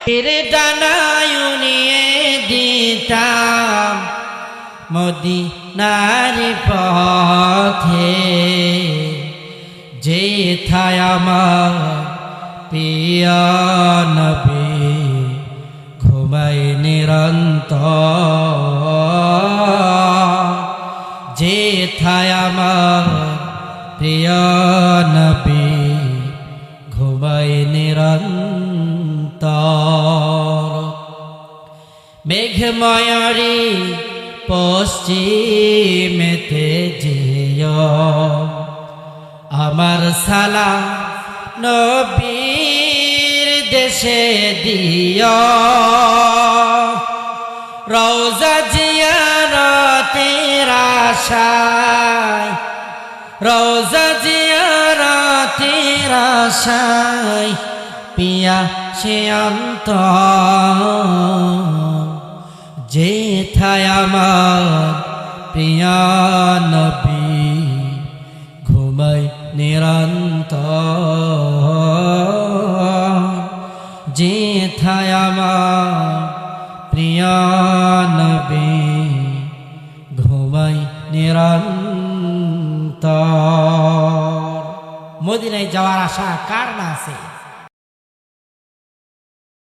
তেরে ডানায় উনিয়ে দিতাম মদিনার পথে, যেথায় আমার প্রিয় নবী ঘুমায় নিরন্তর, যেথায় আমার প্রিয় নবী ঘুমায় নিরন্তর। মেঘময়রি পশ্চিমেতে যেও, আমার সালাম নবীর দেশে দিও। রওজা জিয়ারতের আশায়, রওজা জিয়ারতের আশায় পিয়া সে অন্তর, যেথায় আমার প্রিয় নবী ঘুমায় নিরন্তর, যেথায় আমার প্রিয় নবী ঘুমায় নিরন্তর। মদিনায় যাওয়ার আশা কার না আছে?